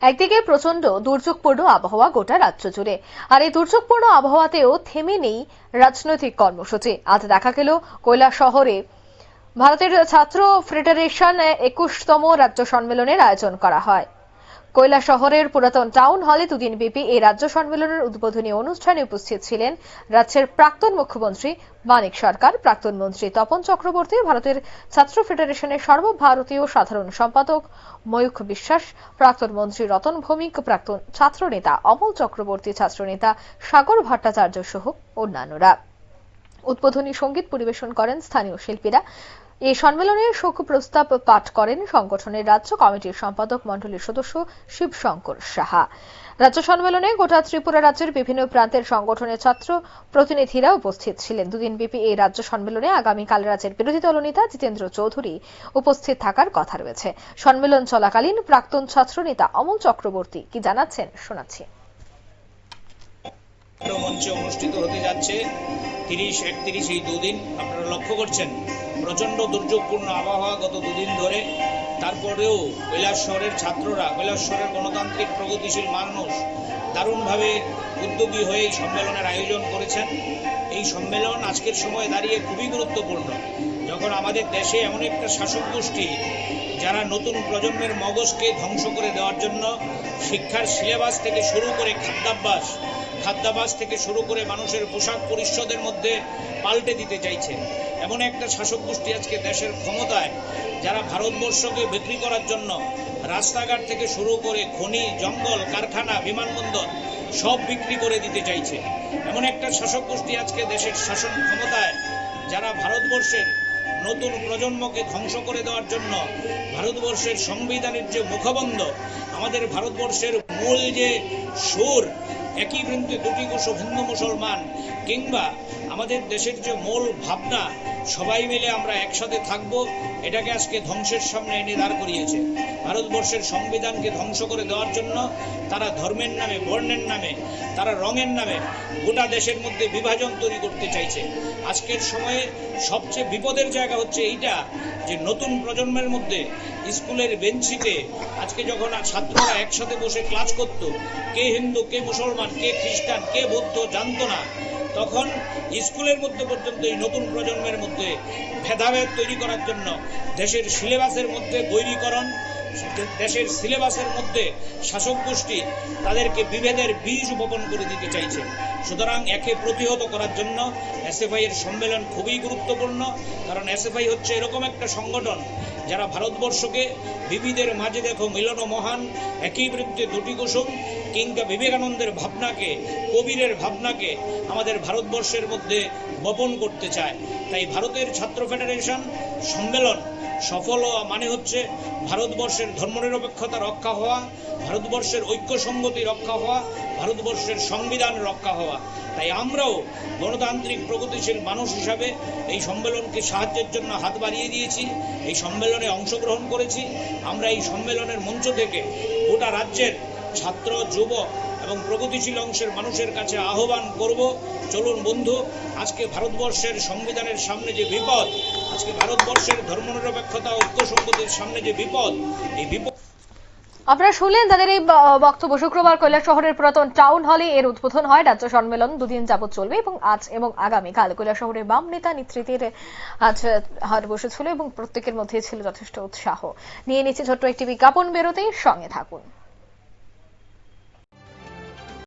একদিকে প্রচন্ড দুর্যোগপূর্ণ আবহাওয়া গোটা রাজ্য জুড়ে, আর এই দুর্যোগপূর্ণ আবহাওয়াতেও থেমে নেই রাজনৈতিক কর্মসূচি। আজ দেখা গেল কৈলাসহরে ভারতের ছাত্র ফেডারেশন 21তম রাজ্য সম্মেলনের আয়োজন করা হয়। কৈলাসহরের পুরাতন টাউন হলে দুদিন ব্যাপী এই রাজ্য সম্মেলনের উদ্বোধনী অনুষ্ঠানে উপস্থিত ছিলেন রাজ্যের প্রাক্তন মুখ্যমন্ত্রী মানিক সরকার, প্রাক্তন মন্ত্রী তপন চক্রবর্তী, ভারতের ছাত্র ফেডারেশনের সর্বভারতীয় সাধারণ সম্পাদক ময়ূখ বিশ্বাস, প্রাক্তন মন্ত্রী রতন ভৌমিক, প্রাক্তন ছাত্রনেতা অমল চক্রবর্তী, ছাত্রনেতা সাগর ভট্টাচার্য সহ অন্যান্যরা। উদ্বোধনী সঙ্গীত পরিবেশন করেন স্থানীয় শিল্পীরা। এই সম্মেলনের শোক প্রস্তাব পাঠ করেন সংগঠনের রাজ্য কমিটির সম্পাদক মণ্ডলীর সদস্য শিবশঙ্কর সাহা। রাজ্য সম্মেলনে গোটা ত্রিপুরা রাজ্যের বিভিন্ন প্রান্তের সংগঠনের ছাত্র প্রতিনিধিরা উপস্থিত ছিলেন। দুদিনব্যাপী এই রাজ্য সম্মেলনে আগামীকাল রাজ্যের বিরোধী দলনেতা জিতেন্দ্র চৌধুরী উপস্থিত থাকার কথা রয়েছে। সম্মেলন চলাকালীন প্রাক্তন ছাত্রনেতা অমল চক্রবর্তী কি জানাচ্ছেন শোনাচ্ছি। মঞ্চে অনুষ্ঠিত হতে যাচ্ছে 30-31 এই দুদিন। আপনারা লক্ষ্য করছেন প্রচন্ড দুর্যোগপূর্ণ আবহাওয়া গত দুদিন ধরে। তারপরেও কৈলাসহরের ছাত্ররা, কৈলাসহরের গণতান্ত্রিক প্রগতিশীল মানুষ দারুণভাবে উদ্যোগী হয়ে এই সম্মেলনের আয়োজন করেছেন। এই সম্মেলন আজকের সময়ে দাঁড়িয়ে খুবই গুরুত্বপূর্ণ, যখন আমাদের দেশে এমন একটা শাসক গোষ্ঠী যারা নতুন প্রজন্মের মগজকে ধ্বংস করে দেওয়ার জন্য শিক্ষার সিলেবাস থেকে শুরু করে খাদ্যাভ্যাস থেকে শুরু করে মানুষের পোশাক পরিচ্ছদের মধ্যে পাল্টে দিতে চাইছে। এমন একটা শাসক গোষ্ঠী আজকে দেশের ক্ষমতায়, যারা ভারতবর্ষকে বিক্রি করার জন্য রাস্তাঘাট থেকে শুরু করে খনি, জঙ্গল, কারখানা, বিমানবন্দর সব বিক্রি করে দিতে চাইছে। এমন একটা শাসক গোষ্ঠী আজকে দেশের শাসন ক্ষমতায়, যারা ভারতবর্ষের নতুন প্রজন্মকে ধ্বংস করে দেওয়ার জন্য ভারতবর্ষের সংবিধানের যে মুখবন্ধ, আমাদের ভারতবর্ষের মূল যে সুর, একই বৃন্তে দুটি কোষ হিন্দু মুসলমান, কিংবা আমাদের দেশের যে মূল ভাবনা সবাই মিলে আমরা একসাথে থাকব, এটাকে আজকে ধ্বংসের সামনে এনে দাঁড় করিয়েছে। ভারতবর্ষের সংবিধানকে ধ্বংস করে দেওয়ার জন্য তারা ধর্মের নামে, বর্ণের নামে, তারা রঙের নামে গোটা দেশের মধ্যে বিভাজন তৈরি করতে চাইছে। আজকের সময়ে সবচেয়ে বিপদের জায়গা হচ্ছে এইটা, যে নতুন প্রজন্মের মধ্যে স্কুলের বেঞ্চিতে আজকে যখন ছাত্ররা একসাথে বসে ক্লাস করত, কে হিন্দু, কে মুসলমান, কে খ্রিস্টান, কে বৌদ্ধ জানতো না, তখন স্কুলের মধ্যে পর্যন্ত এই নতুন প্রজন্মের মধ্যে ভেদাভেদ তৈরি করার জন্য দেশের সিলেবাসের মধ্যে বৈরীকরণ, দেশের সিলেবাসের মধ্যে শাসক গোষ্ঠী তাদেরকে বিভেদের বীজ বপন করে দিতে চাইছে। সুতরাং একে প্রতিহত করার জন্য এসএফআই এর সম্মেলন খুবই গুরুত্বপূর্ণ, কারণ এসএফআই হচ্ছে এরকম একটা সংগঠন যারা ভারতবর্ষকে বিবিধের মাঝে দেখো মিলন মহান, একই বৃত্তে দুটি কুসুম, কিংবা বিবেকানন্দের ভাবনাকে, কবিরের ভাবনাকে আমাদের ভারতবর্ষের মধ্যে বপন করতে চায়। তাই ভারতের ছাত্র ফেডারেশন সম্মেলন সফল হওয়া মানে হচ্ছে ভারতবর্ষের ধর্মনিরপেক্ষতা রক্ষা হওয়া, ভারতবর্ষের ঐক্য সংগতি রক্ষা হওয়া, ভারতবর্ষের সংবিধান রক্ষা হওয়া। তাই আমরাও গণতান্ত্রিক প্রগতিশীল মানুষ হিসাবে এই সম্মেলনকে সাহায্যের জন্য হাত বাড়িয়ে দিয়েছি, এই সম্মেলনে অংশগ্রহণ করেছি। আমরা এই সম্মেলনের মঞ্চ থেকে গোটা রাজ্যের ছাত্র, যুব এবং প্রগতিশীল অংশের মানুষের কাছে আহ্বান করব, চলুন বন্ধু, আজকে ভারতবর্ষের সংবিধানের সামনে যে বিপদ, আজকে ভারতবর্ষের ধর্মনিরপেক্ষতা, ঐক্য সংগতির সামনে যে বিপদ, এই বিপদ। আপনারা শুনলেন তাদের এই বক্তব্য। শুক্রবার কৈলাসহরের পুরাতন টাউন হলে এর উদ্বোধন হয়। রাজ্য সম্মেলন দুদিন যাবত চলবে এবং আজ এবং আগামীকাল কৈলাসহরের বাম নেতা নেতৃত্বের আজ হাট বসেছিল এবং প্রত্যেকের মধ্যে ছিল যথেষ্ট উৎসাহ। নিয়ে নিচ্ছে ছোট্ট একটি বিজ্ঞাপন, বেরোতেই সঙ্গে থাকুন।